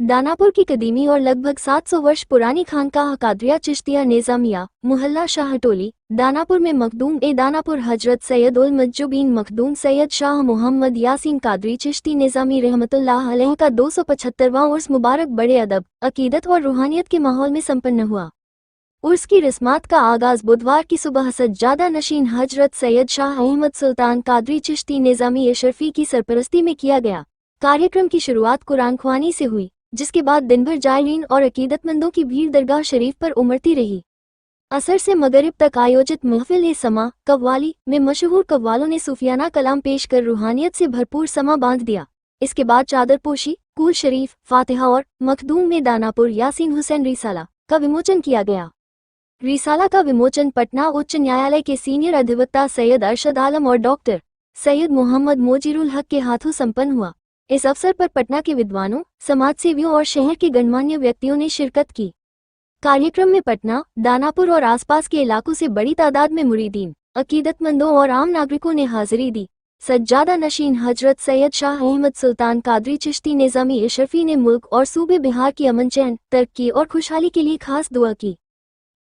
दानापुर की कदीमी और लगभग 700 वर्ष पुरानी खानकाह कादरिया चिश्तिया निज़ामिया मोहल्ला शाहटोली दानापुर में मखदूम दानापुर हजरत सैयद उल मज्जुबीन मखदूम सैयद शाह मोहम्मद यासीन कादरी चिश्ती निज़ामी रहमतुल्लाह अलैह का 275वां उर्स मुबारक बड़े अदब, अकीदत और रूहानियत के माहौल में संपन्न हुआ। उर्स की रस्मात का आगाज बुधवार की सुबह सज्जादा नशीन हजरत सैयद शाह अहमद सुल्तान कादरी चिश्ती निज़ामी अशरफी की सरपरस्ती में किया गया। कार्यक्रम की शुरुआत कुरान ख्वानी से हुई, जिसके बाद दिन भर जायरीन और अकीदतमंदों की भीड़ दरगाह शरीफ पर उमड़ती रही। असर से मगरिब तक आयोजित महफिल समा कव्वाली में मशहूर कव्वालों ने सूफियाना कलाम पेश कर रूहानियत से भरपूर समा बांध दिया। इसके बाद चादर पोशी, कुल शरीफ, फातिहा और मखदूम में दानापुर यासीन हुसैन रिसाला का विमोचन किया गया। रिसाला का विमोचन पटना उच्च न्यायालय के सीनियर अधिवक्ता सैयद अरशद आलम और डॉक्टर सैयद मोहम्मद मोजीरुल हक के हाथों संपन्न हुआ। इस अवसर पर पटना के विद्वानों, समाजसेवियों और शहर के गणमान्य व्यक्तियों ने शिरकत की। कार्यक्रम में पटना, दानापुर और आसपास के इलाकों से बड़ी तादाद में मुरीदीन, अकीदतमंदों और आम नागरिकों ने हाजिरी दी। सज्जादा नशीन हजरत सैयद शाह अहमद सुल्तान कादरी चिश्ती निज़ामी अशरफी ने मुल्क और सूबे बिहार की अमन चैन, तरक्की और खुशहाली के लिए खास दुआ की।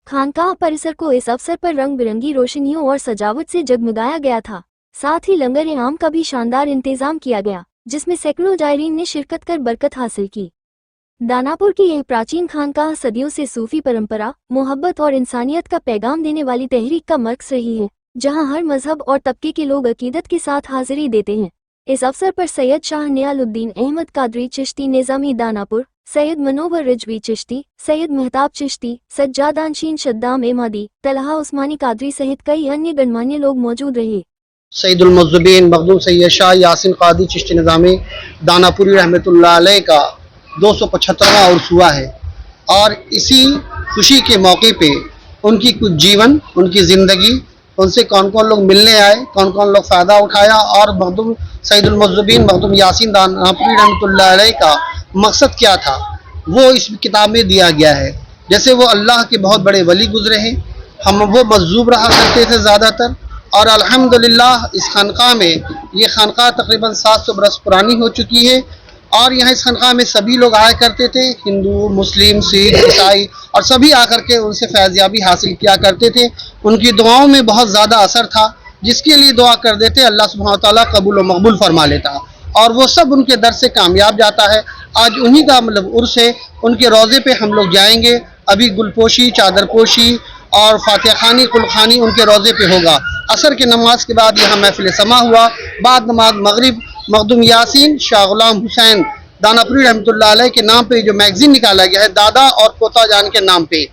खानकाह परिसर को इस अवसर पर रंग बिरंगी रोशनियों और सजावट से जगमगाया गया था। साथ ही लंगर आम का भी शानदार इंतजाम किया गया, जिसमें सैकड़ों जायरीन ने शिरकत कर बरकत हासिल की। दानापुर की यह प्राचीन खानकाह सदियों से सूफी परंपरा, मोहब्बत और इंसानियत का पैगाम देने वाली तहरीक का मर्कज़ रही है, जहां हर मजहब और तबके के लोग अकीदत के साथ हाजिरी देते हैं। इस अवसर पर सैयद शाह नियालुद्दीन अहमद कादरी चिश्ती निज़ामी दानापुर, सैयद मनोवर रिजवी चिश्ती, सैयद महताब चिश्ती, सज्जादानशीन शद्दाम एमादी, तलहा उस्मानी कादरी सहित कई अन्य गणमान्य लोग मौजूद रहे। सैयद उल मज्जुबीन मखदूम सैयद शाह यासीन कादरी चिश्ती निज़ामी दानापुरी रहमतुल्लाह अलैह का 275वां उर्स हुआ है और इसी खुशी के मौके पे उनकी कुछ जीवन, उनकी ज़िंदगी, उनसे कौन कौन लोग मिलने आए, कौन कौन लोग फ़ायदा उठाया और मखदूम सैयद उल मज्जुबीन मखदूम यासीन दानापुरी रहमतुल्लाह अलैह का मकसद क्या था, वो इस किताब में दिया गया है। जैसे वो अल्लाह के बहुत बड़े वली गुजरे हैं, हम वो मजजूब रहा करते थे ज़्यादातर, और अल्हम्दुलिल्लाह इस खानकाह में, ये खानकाह तकरीबन 700 बरस पुरानी हो चुकी है और यहाँ इस खानकाह में सभी लोग आया करते थे, हिंदू, मुस्लिम, सिख, ईसाई, और सभी आकर के उनसे फैज़याबी हासिल किया करते थे। उनकी दुआओं में बहुत ज़्यादा असर था, जिसके लिए दुआ कर देते अल्लाह सुब्हानहू व तआला कबूल व मकबूल फरमा लेता और वो सब उनके दर से कामयाब जाता है। आज उन्हीं का उर्स है, उनके रोज़े पे हम लोग जाएंगे। अभी गुलपोशी, चादरपोशी और फातिहा खानी, कुलखानी उनके रोज़े पे होगा। असर की नमाज के बाद यहाँ महफिल समा हुआ। बाद नमाज मगरिब मखदूम यासीन शाह गुलाम हुसैन दानापुरी रहमतुल्लाह अलैह के नाम पे जो मैगजीन निकाला गया है, दादा और पोता जान के नाम पे।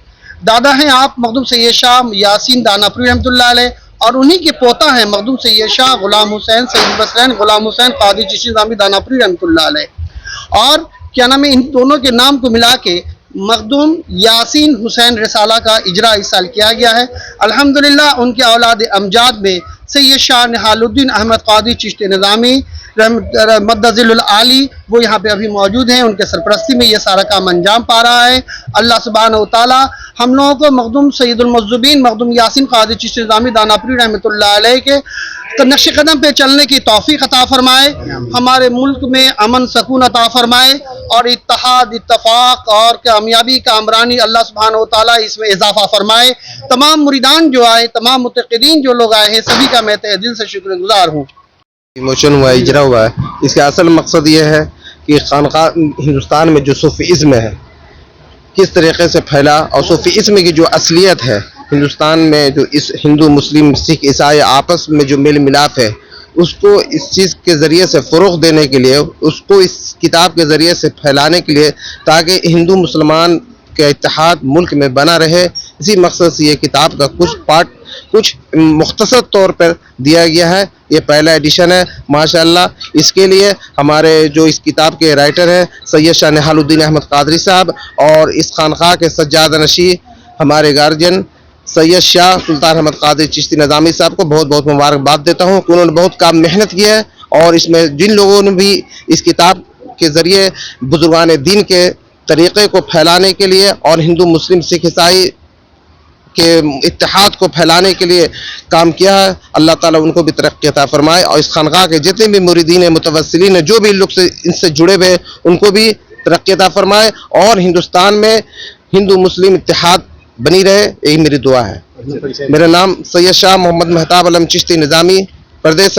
दादा हैं आप मखदूम सैयद शाह यासीन दानापुरी रहमतुल्लाह अलैह और उन्हीं के पोता हैं मखदूम सैयद शाह गुलाम हुसैन सैयद बसरैन गुलाम हुसैन कादरी चिश्ती निज़ामी दानापुरी रहमतुल्लाह अलैह। और क्या नाम है, इन दोनों के नाम को मिला के मखदूम यासीन हुसैन रिसाला का इजरा इस साल किया गया है। अल्हम्दुलिल्लाह उनके औलाद अमजाद में सैयद शाह निहालुद्दीन अहमद कादरी चिश्ती निज़ामी मद्दज़िलुल आली वो यहाँ पे अभी मौजूद हैं। उनके सरपरस्ती में ये सारा काम अंजाम पा रहा है। अल्लाह सुब्हानहू व तआला हम लोगों को मखदूम सैयदुल मज्जुबीन मखदूम यासीन कादरी चिश्ती निज़ामी दानापुरी रहमतुल्लाह अलैह के नक्श कदम पे चलने की तौफीक अता फरमाए, हमारे मुल्क में अमन सकून अता फरमाए और इत्तेहाद, इत्तफाक और कामयाबी का अमरानी अल्लाह सुब्हानहू व तआला इसमें इजाफा फरमाए। तमाम मुरीदान जो आए, तमाम मुतक़िदीन जो लोग आए हैं, सभी का मैं तहे दिल से शुक्रगुजार हूँ। विमोचन हुआ, इजरा हुआ है। इसका असल मकसद ये है कि खानकाह हिंदुस्तान में जो सूफीज़्म है किस तरीके से फैला और सूफीज़्म की जो असलियत है हिंदुस्तान में, जो इस हिंदू, मुस्लिम, सिख, ईसाई आपस में जो मेल मिलाप है, उसको इस चीज़ के ज़रिए से फ़रोग़ देने के लिए, उसको इस किताब के ज़रिए से फैलाने के लिए, ताकि हिंदू मुसलमान का इत्तेहाद मुल्क में बना रहे, इसी मकसद से ये किताब का कुछ पार्ट कुछ मुख्तसर तौर पर दिया गया है। ये पहला एडिशन है माशाअल्लाह। इसके लिए हमारे जो इस किताब के राइटर हैं सैयद शाह निहालुद्दीन अहमद कादरी साहब और इस खानकाह के सज्जादा नशी हमारे गार्जियन सैयद शाह सुल्तान अहमद कादरी चिश्ती निज़ामी साहब को बहुत बहुत मुबारकबाद देता हूँ कि उन्होंने बहुत काम मेहनत की है और इसमें जिन लोगों ने भी इस किताब के ज़रिए बुजुर्गान दीन के तरीक़े को फैलाने के लिए और हिंदू, मुस्लिम, सिख, ईसाई के इत्तेहाद को फैलाने के लिए काम किया है, अल्लाह ताला उनको भी तरक्की अता फरमाए और इस खानकाह के जितने भी मुरीदीन मुतवस्सिलीन जो भी लोग से इनसे जुड़े हुए उनको भी तरक्की अता फरमाए और हिंदुस्तान में हिंदू मुस्लिम इत्तेहाद बनी रहे, यही मेरी दुआ है। मेरा नाम सैयद शाह मोहम्मद मेहताब अलम चिश्ती निज़ामी, प्रदेश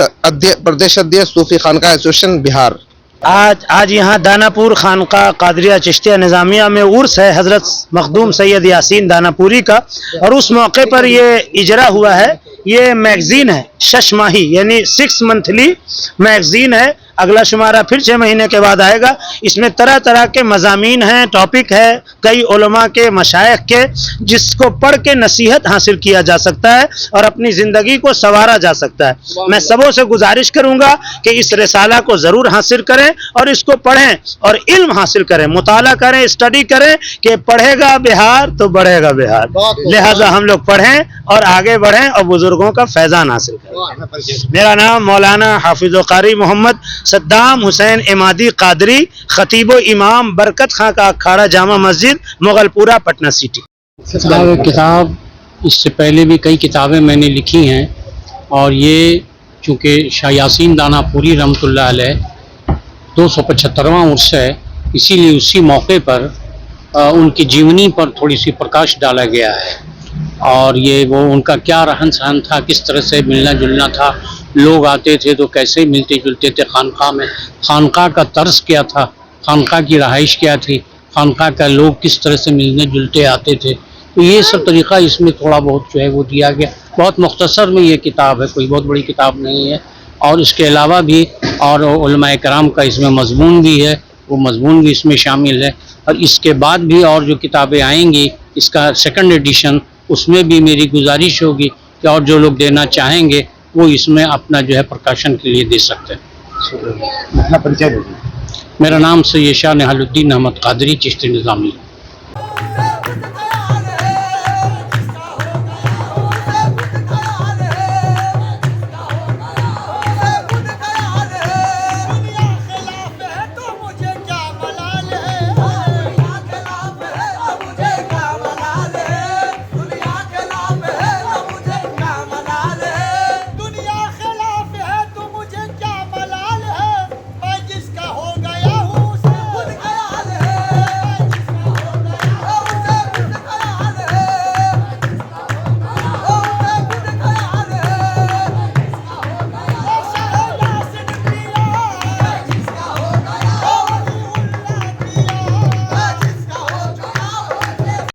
अध्यक्ष सूफी खानका एसोसिएशन बिहार। आज यहाँ दानापुर खानका कादरिया चिश्तिया निज़ामिया में उर्स है हज़रत मखदूम सैयद यासीन दानापुरी का, और उस मौके पर ये इजरा हुआ है। ये मैगजीन है शशमाही, यानी 6 मंथली मैगजीन है। अगला शुमारा फिर 6 महीने के बाद आएगा। इसमें तरह तरह के मज़ामीन हैं, टॉपिक है कई उलमा के, मशाइख के, जिसको पढ़ के नसीहत हासिल किया जा सकता है और अपनी ज़िंदगी को संवारा जा सकता है। मैं सबों से गुजारिश करूँगा कि इस रिसाला को ज़रूर हासिल करें और इसको पढ़ें और इल्म हासिल करें, मुताला करें, स्टडी करें कि पढ़ेगा बिहार तो बढ़ेगा बिहार। लिहाजा हम लोग पढ़ें और आगे बढ़ें और बुजुर्गों का फैज़ान हासिल करें। मेरा नाम मौलाना हाफिज़ कारी मोहम्मद सद्दाम हुसैन इमादी कादरी, खतीबो इमाम बरकत खां का अखाड़ा जामा मस्जिद, मुगलपुरा, पटना सिटी। किताब इससे पहले भी कई किताबें मैंने लिखी हैं, और ये चूँकि शाह यासीन दानापुरी रहमतुल्लाह अलैह 275वां उर्स है, इसीलिए उसी मौके पर उनकी जीवनी पर थोड़ी सी प्रकाश डाला गया है। और ये वो उनका क्या रहन सहन था, किस तरह से मिलना जुलना था, लोग आते थे तो कैसे मिलते जुलते थे खानका में, खानका का तर्ज क्या था, खानका की रहाइश क्या थी, खानका का लोग किस तरह से मिलने जुलते आते थे, तो ये सब तरीक़ा इसमें थोड़ा बहुत जो है वो दिया गया। बहुत मुख्तसर में ये किताब है, कोई बहुत बड़ी किताब नहीं है। और इसके अलावा भी और उलमाए कराम का इसमें मजमून भी है, वो मजमून भी इसमें शामिल है। और इसके बाद भी और जो किताबें आएंगी, इसका 2nd एडिशन, उसमें भी मेरी गुजारिश होगी कि और जो लोग देना चाहेंगे वो इसमें अपना जो है प्रकाशन के लिए दे सकते हैं। मेरा नाम सैयद शाह निहालुद्दीन अहमद कादरी चिश्ती निज़ामी।